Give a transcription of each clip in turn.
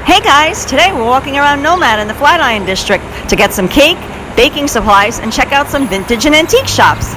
Hey guys, today we're walking around Nomad in the Flatiron district to get some cake, baking supplies, and check out some vintage and antique shops.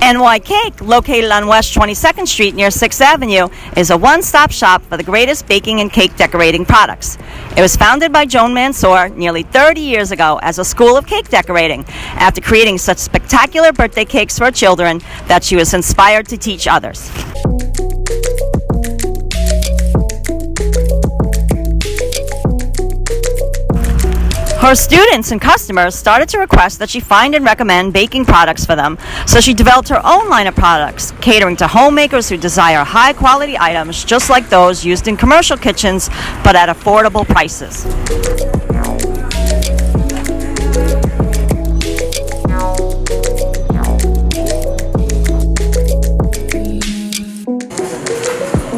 NY Cake, located on West 22nd Street near 6th Avenue, is a one-stop shop for the greatest baking and cake decorating products. It was founded by Joan Mansour nearly 30 years ago as a school of cake decorating, after creating such spectacular birthday cakes for her children that she was inspired to teach others. Her students and customers started to request that she find and recommend baking products for them, so she developed her own line of products, catering to homemakers who desire high-quality items just like those used in commercial kitchens, but at affordable prices.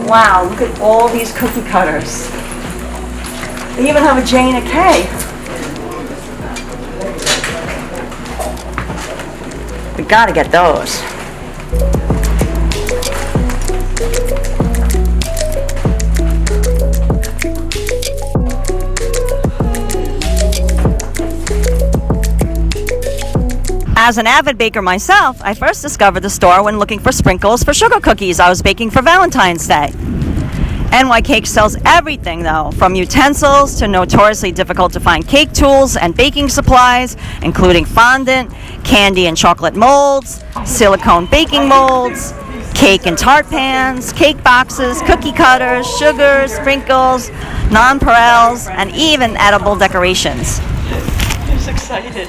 Wow, look at all these cookie cutters. They even have a J and a K. We gotta get those. As an avid baker myself, I first discovered the store when looking for sprinkles for sugar cookies I was baking for Valentine's Day. NY Cake sells everything though, from utensils to notoriously difficult to find cake tools and baking supplies, including fondant, candy and chocolate molds, silicone baking molds, cake and tart pans, cake boxes, cookie cutters, sugars, sprinkles, nonpareils, and even edible decorations. I'm excited.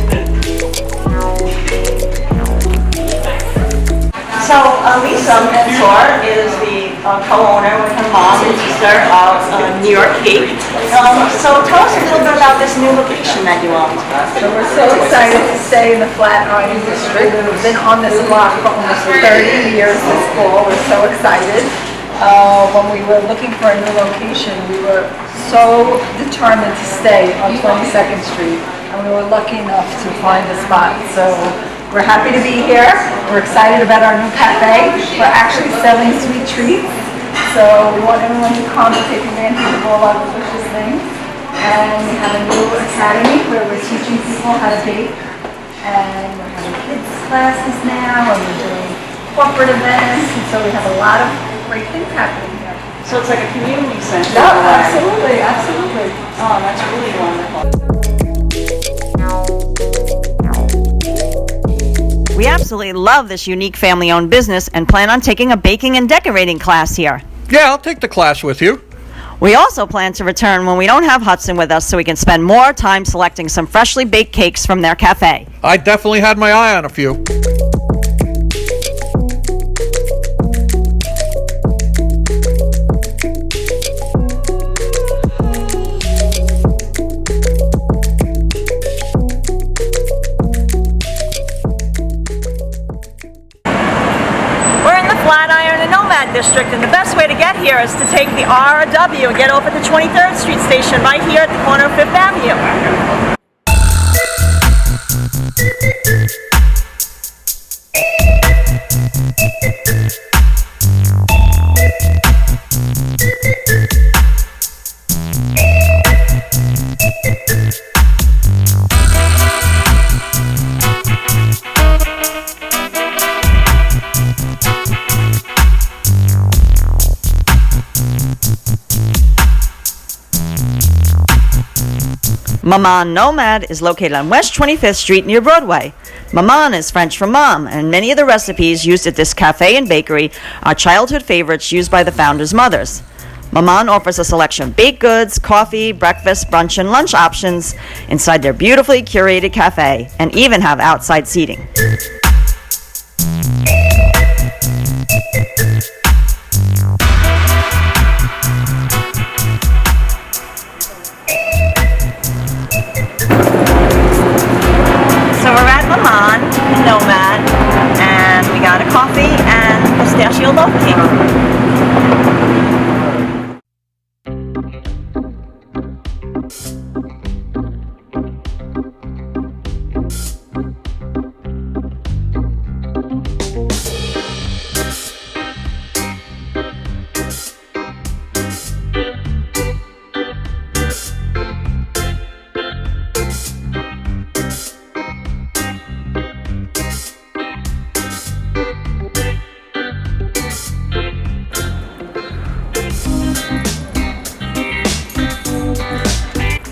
So Lisa Mansour is the co-owner with her mom and sister of New York Cake. So tell us a little bit about this new location that you own. So we're so excited to stay in the Flatiron district. We've been on this block for almost 30 years this fall. We're so excited. When we were looking for a new location, we were so determined to stay on 22nd Street, and we were lucky enough to find a spot. So we're happy to be here. We're excited about our new cafe. We're actually selling sweet treats, so we want everyone to come and take advantage of all our delicious things. And we have a new academy where we're teaching people how to bake, and we're having kids classes now, and we're doing corporate events, and so we have a lot of great things happening here. So it's like a community center. No, absolutely, absolutely. Oh, that's really wonderful. We absolutely love this unique family-owned business and plan on taking a baking and decorating class here. Yeah, I'll take the class with you. We also plan to return when we don't have Hudson with us so we can spend more time selecting some freshly baked cakes from their cafe. I definitely had my eye on a few. Flatiron and Nomad district, and the best way to get here is to take the RW and get off at the 23rd Street station right here at the corner of 5th Avenue. Maman Nomad is located on West 25th Street near Broadway. Maman is French for mom, and many of the recipes used at this cafe and bakery are childhood favorites used by the founders' mothers. Maman offers a selection of baked goods, coffee, breakfast, brunch, and lunch options inside their beautifully curated cafe, and even have outside seating. So we're at Maman in Nomad, and we got a coffee and pistachio loaf cake.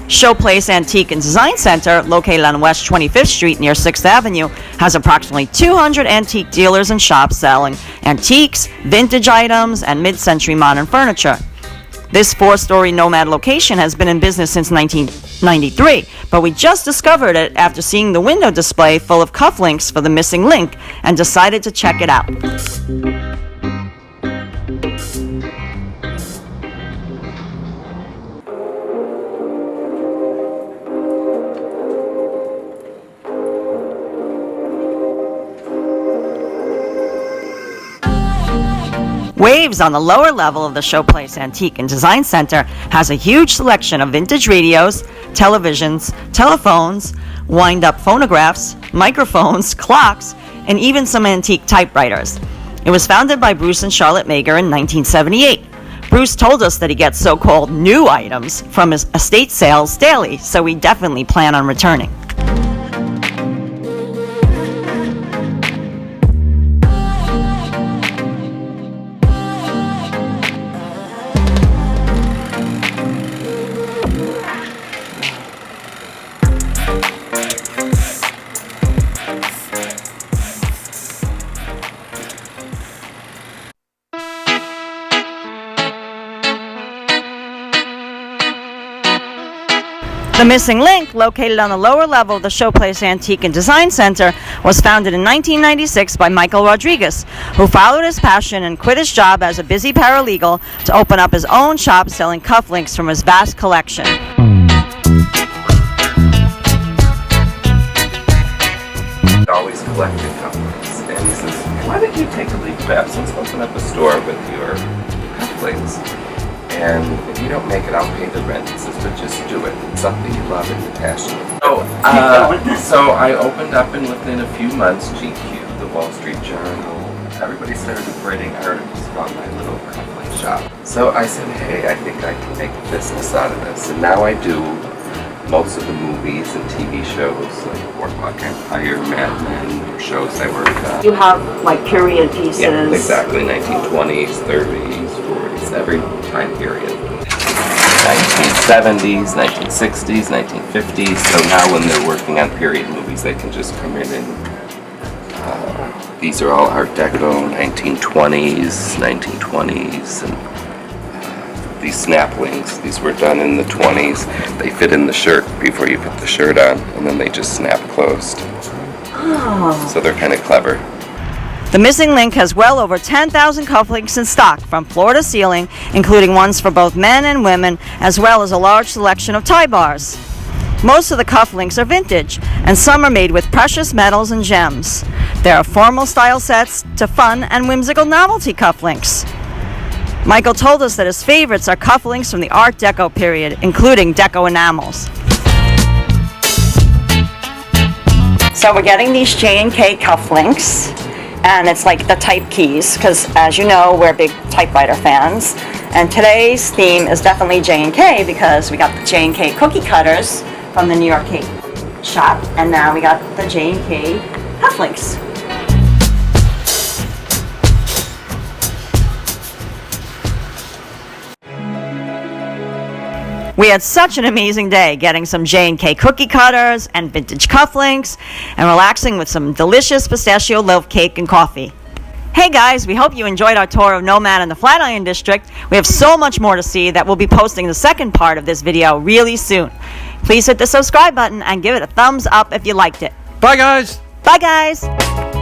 Showplace Antique Design Center, located on West 25th Street near 6th Avenue, has approximately 200 antique dealers and shops selling antiques, vintage items, and mid-century modern furniture. This 4-story Nomad location has been in business since 1993, but we just discovered it after seeing the window display full of cufflinks for the missing link and decided to check it out. Waves on the lower level of the Showplace Antique and Design Center has a huge selection of vintage radios, televisions, telephones, wind-up phonographs, microphones, clocks, and even some antique typewriters. It was founded by Bruce and Charlotte Mager in 1978. Bruce told us that he gets so-called new items from his estate sales daily, so we definitely plan on returning. The Missing Link, located on the lower level of the Showplace Antique and Design Center, was founded in 1996 by Michael Rodriguez, who followed his passion and quit his job as a busy paralegal to open up his own shop selling cufflinks from his vast collection. Always collected cufflinks, and he says, why don't you take a leave of absence, open up a store with your cufflinks, and if you don't make it, I'll pay the rent. He says, but just do it. It's something you love and you're passionate about. So I opened up, and within a few months, GQ, the Wall Street Journal, everybody started writing articles about my little cufflink shop. So I said, hey, I think I can make a business out of this, and now I do most of the movies and TV shows like Boardwalk Empire, Mad Men, or shows I worked on. You have like period pieces. Yeah, exactly. 1920s, 30s, 40s, every time period. 1970s, 1960s, 1950s. So now when they're working on period movies, they can just come in and these are all Art Deco, 1920s, and these snap wings. These were done in the 20s. They fit in the shirt before you put the shirt on, and then they just snap closed. Oh. So they're kind of clever. The Missing Link has well over 10,000 cufflinks in stock from floor to ceiling, including ones for both men and women, as well as a large selection of tie bars. Most of the cufflinks are vintage, and some are made with precious metals and gems. There are formal style sets to fun and whimsical novelty cufflinks. Michael told us that his favorites are cufflinks from the Art Deco period, including deco enamels. So we're getting these J&K cufflinks, and it's like the type keys, because as you know, we're big typewriter fans. And today's theme is definitely J&K, because we got the J&K cookie cutters from the New York cake shop, and now we got the J&K cufflinks. We had such an amazing day getting some J&K cookie cutters and vintage cufflinks and relaxing with some delicious pistachio loaf cake and coffee. Hey guys, we hope you enjoyed our tour of Nomad in the Flatiron District. We have so much more to see that we'll be posting the second part of this video really soon. Please hit the subscribe button and give it a thumbs up if you liked it. Bye, guys. Bye guys!